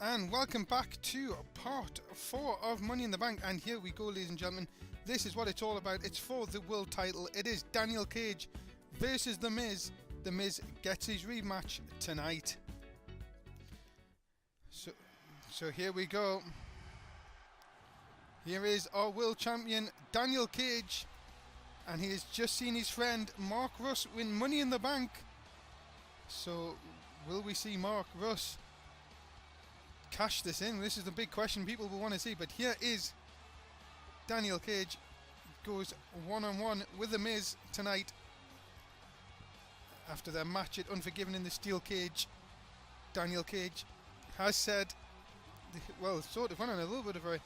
And welcome back to part 4 of Money in the Bank. And here we go, ladies and gentlemen. This is what it's all about. It's for the world title. It is Daniel Cage versus The Miz. The Miz gets his rematch tonight. So here we go. Here is our world champion, Daniel Cage. And he has just seen his friend Mark Russ win Money in the Bank. So will we see Mark Russ cash this in? This is the big question people will want to see. But here is Daniel Cage, goes one-on-one with The Miz tonight after their match at Unforgiven in the steel cage. Daniel Cage has said, well, sort of went on a little bit of a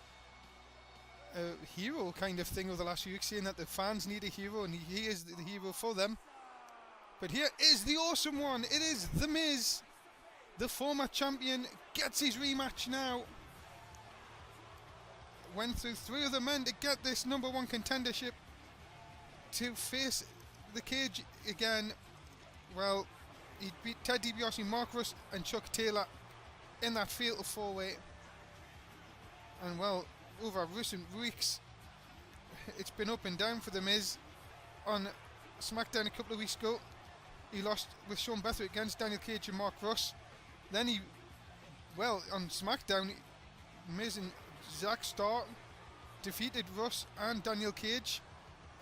hero kind of thing over the last few weeks, saying that the fans need a hero and he is the hero for them. But here is the awesome one. It is The Miz, the former champion, gets his rematch now. Went through 3 other men to get this number 1 contendership to face the Cage again. Well, he beat Ted DiBiase, Mark Russ and Chuck Taylor in that fatal 4-way. And well, over recent weeks, it's been up and down for The Miz. On SmackDown a couple of weeks ago, he lost with Sean Bethel against Daniel Cage and Mark Russ. Then he, well, on SmackDown, Miz and Zack Starr defeated Russ and Daniel Cage.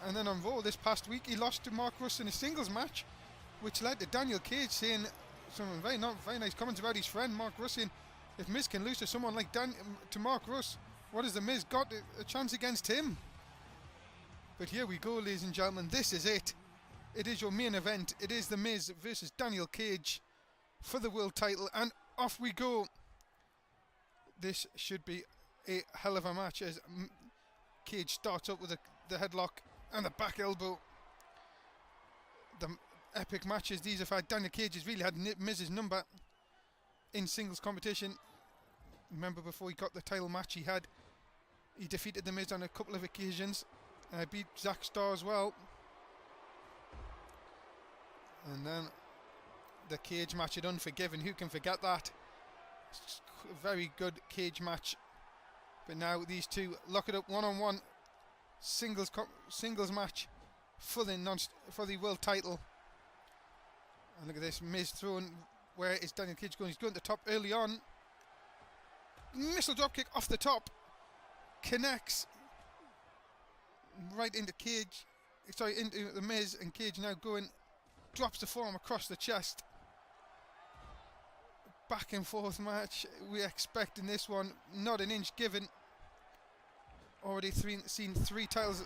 And then on Raw this past week, he lost to Mark Russ in a singles match, which led to Daniel Cage saying some not very nice comments about his friend Mark Russ, saying if Miz can lose to someone like to Mark Russ, what has The Miz got a chance against him? But here we go, ladies and gentlemen. This is it. It is your main event. It is The Miz versus Daniel Cage for the world title, and off we go. This should be a hell of a match as Cage starts up with the headlock and the back elbow. The epic matches these have had. Daniel Cage has really had Miz's number in singles competition. Remember, before he got the title match, he defeated The Miz on a couple of occasions. Beat Zack Starr as well. And then the Cage match at Unforgiven. Who can forget that? A very good Cage match. But now these two lock it up one-on-one singles match for the world title. And look at this, Miz throwing. Where is Daniel Cage going? He's going to the top early on. Missile dropkick off the top. Connects right into Cage. Sorry, into The Miz, and Cage now going. Drops the forearm across the chest. Back and forth match. We expect in this one, not an inch given. Already seen 3 titles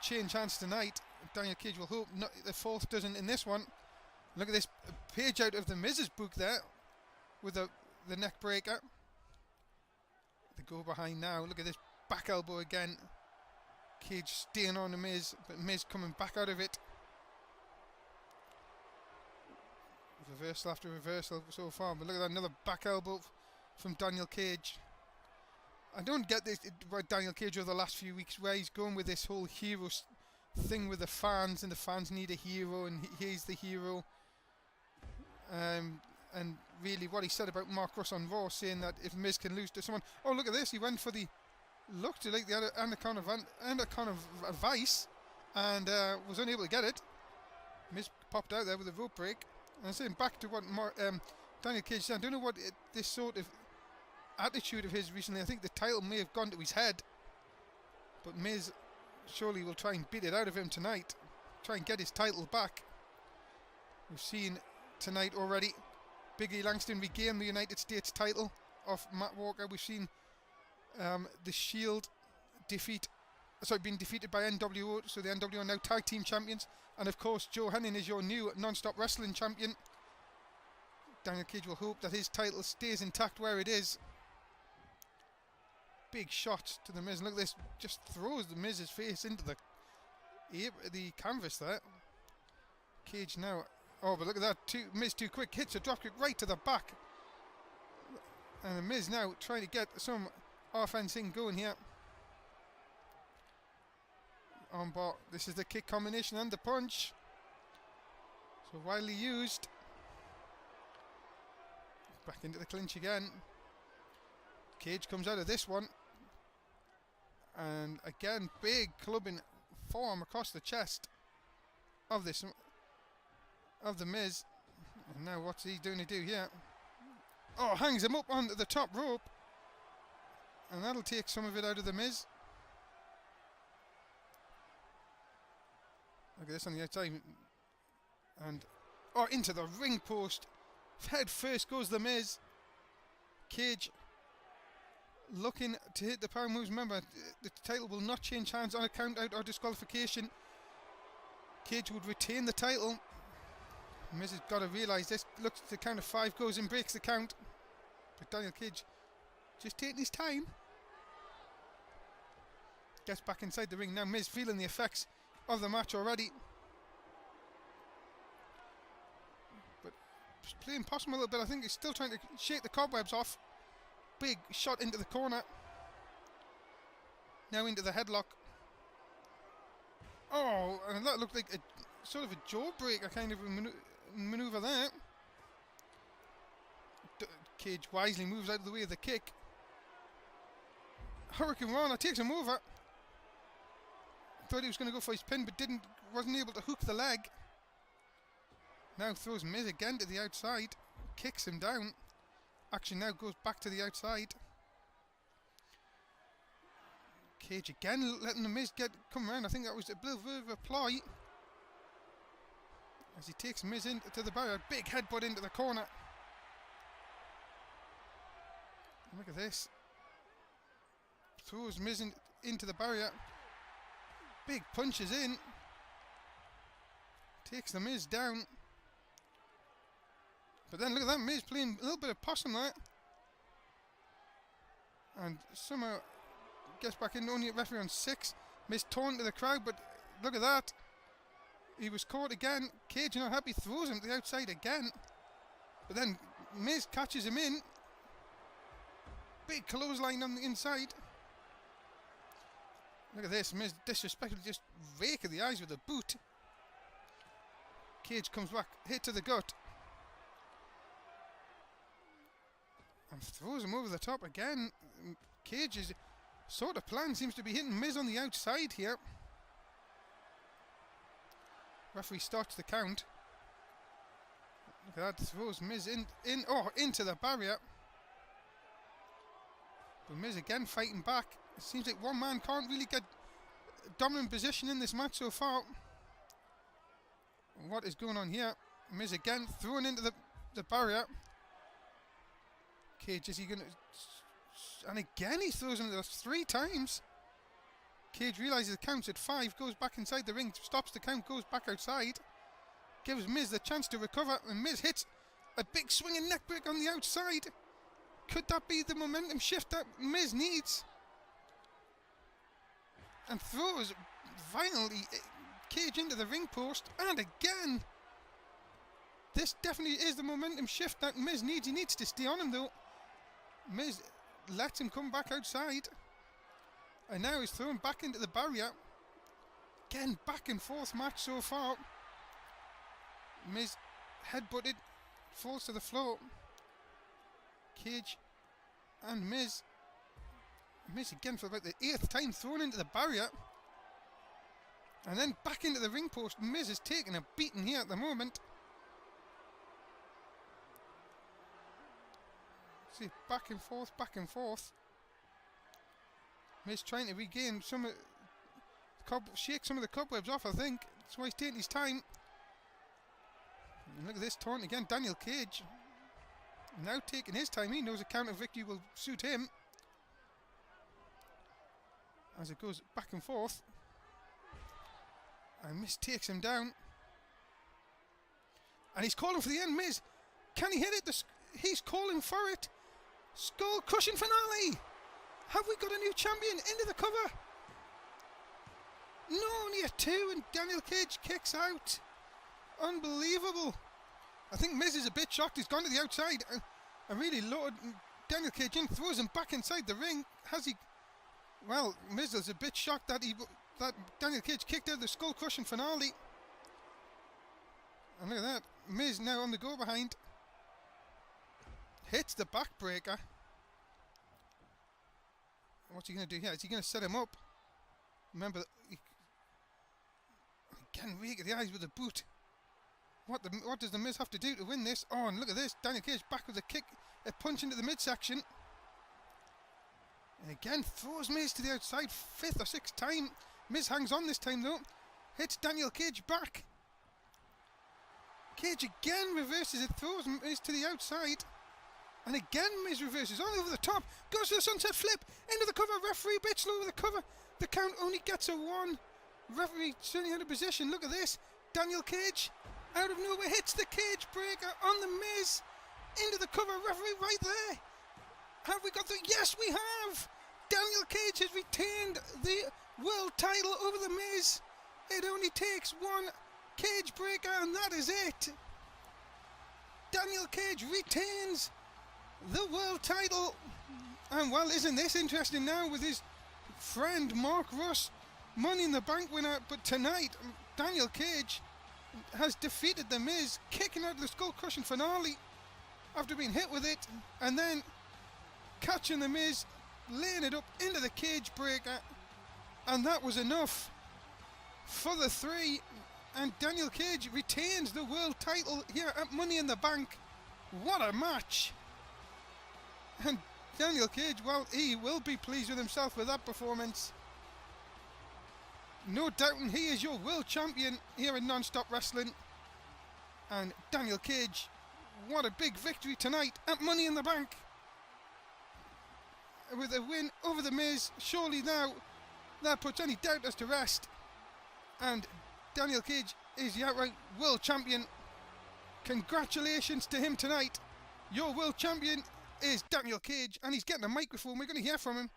change hands tonight. Daniel Cage will hope the 4th doesn't in this one. Look at this page out of The Miz's book there with the neck breaker. They go behind now. Look at this back elbow again. Cage staying on The Miz, but Miz coming back out of it. Reversal after reversal so far, but look at that, another back elbow from Daniel Cage. I don't get this about Daniel Cage over the last few weeks, where he's going with this whole hero thing with the fans, and the fans need a hero, and he's the hero. And really what he said about Mark Russ on Raw, saying that if Miz can lose to someone... Oh, look at this, he went for the... Looked like the anaconda of Vice, and was unable to get it. Miz popped out there with a rope break. And I'm saying back to what Daniel Cage said, I don't know what this sort of attitude of his recently, I think the title may have gone to his head, but Miz surely will try and beat it out of him tonight, try and get his title back. We've seen tonight already Big E Langston regain the United States title off Matt Walker. We've seen the Shield being defeated by NWO, so the NWO are now tag team champions. And of course, Joe Hennig is your new non-stop wrestling champion. Daniel Cage will hope that his title stays intact where it is. Big shots to The Miz. Look at this, just throws The Miz's face into the canvas there. Cage now. Oh, but look at that, Miz too quick, hits a dropkick right to the back. And The Miz now trying to get some offense going here. On bar. This is the kick combination and the punch. So widely used. Back into the clinch again. Cage comes out of this one. And again, big clubbing forearm across the chest of the Miz. And now what's he doing to do here? Oh, hangs him up onto the top rope. And that'll take some of it out of the Miz. Look at this on the outside. And into the ring post. Head first goes the Miz. Cage looking to hit the power moves. Remember, the title will not change hands on a count out or disqualification. Cage would retain the title. Miz has got to realise this. Looks to count of 5, goes and breaks the count. But Daniel Cage just taking his time. Gets back inside the ring. Now Miz feeling the effects of the match already. But just playing possum a little bit. I think he's still trying to shake the cobwebs off. Big shot into the corner. Now into the headlock. Oh, and that looked like a sort of a jawbreaker kind of maneuver there. Cage wisely moves out of the way of the kick. Hurricane Rana takes him over. Thought he was going to go for his pin, but wasn't able to hook the leg. Now throws Miz again to the outside. Kicks him down. Action now goes back to the outside. Cage again letting the Miz come around. I think that was a bit of a ploy. As he takes Miz into the barrier. Big headbutt into the corner. Look at this. Throws Miz into the barrier. Big punches in. Takes the Miz down. But then look at that, Miz playing a little bit of possum there. And somehow gets back in, only a referee on 6. Miz torn to the crowd, but look at that. He was caught again. Cage not happy, throws him to the outside again. But then Miz catches him in. Big clothesline on the inside. Look at this, Miz disrespectfully just raking the eyes with a boot. Cage comes back, hit to the gut. And throws him over the top again. Cage's sort of plan seems to be hitting Miz on the outside here. Referee starts the count. Look at that, throws Miz into the barrier. But Miz again fighting back. It seems like one man can't really get a dominant position in this match so far. What is going on here? Miz again thrown into the barrier. Cage, is he going to... And again he throws him 3 times. Cage realises the count's at 5, goes back inside the ring, stops the count, goes back outside. Gives Miz the chance to recover, and Miz hits a big swinging neckbreak on the outside. Could that be the momentum shift that Miz needs? And throws violently Cage into the ring post, and again. This definitely is the momentum shift that Miz needs. He needs to stay on him though. Miz lets him come back outside. And now he's thrown back into the barrier. Again, back and forth match so far. Miz headbutted, falls to the floor. Cage and Miz. Miz again for about the 8th time thrown into the barrier. And then back into the ring post. Miz is taking a beating here at the moment. See, back and forth, back and forth. Miz trying to regain some of shake some of the cobwebs off, I think. That's why he's taking his time. And look at this taunt again. Daniel Cage now taking his time. He knows a counter victory will suit him. As it goes back and forth. And Miz takes him down. And he's calling for the end. Miz, can he hit it? He's calling for it. Skull crushing finale. Have we got a new champion into the cover? No, only a 2, and Daniel Cage kicks out. Unbelievable. I think Miz is a bit shocked. He's gone to the outside and really lowered Daniel Cage in, throws him back inside the ring. Has he? Well, Miz is a bit shocked that Daniel Cage kicked out the skull crushing finale. And look at that. Miz now on the go behind. hits the backbreaker. What's he going to do here? Is he going to set him up? Remember, again, rake of the eyes with a boot. What does the Miz have to do to win this? Oh, and look at this. Daniel Cage back with a kick, a punch into the midsection. And again, throws Miz to the outside, 5th or 6th time. Miz hangs on this time though. Hits Daniel Cage back. Cage again reverses it, throws Miz to the outside. And again Miz reverses, all over the top. Goes for the sunset flip, into the cover. Referee a bit slow with the cover. The count only gets a 1. Referee certainly out of position. Look at this. Daniel Cage, out of nowhere, hits the cage breaker on the Miz. Into the cover, referee right there. Have we got the... Yes, we have! Daniel Cage has retained the world title over the Miz. It only takes 1 cage breaker and that is it. Daniel Cage retains the world title. And well, isn't this interesting now with his friend Mark Russ, Money in the Bank winner. But tonight, Daniel Cage has defeated the Miz, kicking out of the skull crushing finale after being hit with it, and then catching the Miz, laying it up into the cage breaker, and that was enough for the 3, and Daniel Cage retains the world title here at Money in the Bank. What a match! And Daniel Cage, well, he will be pleased with himself with that performance. No doubting he is your world champion here in Non-Stop Wrestling. And Daniel Cage, what a big victory tonight at Money in the Bank. With a win over the Miz, surely now that puts any doubt as to rest. And Daniel Cage is the outright world champion. Congratulations to him tonight. Your world champion is Daniel Cage, and he's getting a microphone. We're going to hear from him.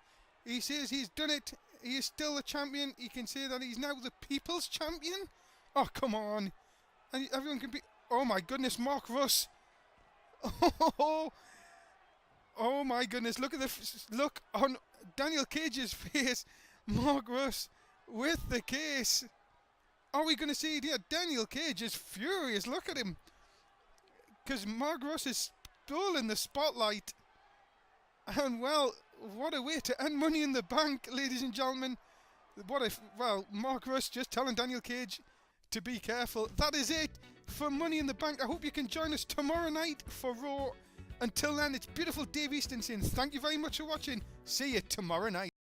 He says he's done it. He is still the champion. He can say that he's now the people's champion. Oh, come on. And everyone can be... Oh, my goodness, Mark Russ. Oh, my goodness. Look at the... Look on Daniel Cage's face. Mark Russ with the case. Are we going to see it here? Daniel Cage is furious. Look at him. Because Mark Russ is stolen the spotlight. And, well... What a way to end Money in the Bank, ladies and gentlemen. What if, well, Mark Russ just telling Daniel Cage to be careful. That is it for Money in the Bank. I hope you can join us tomorrow night for Raw. Until then, it's beautiful Dave Easton saying thank you very much for watching. See you tomorrow night.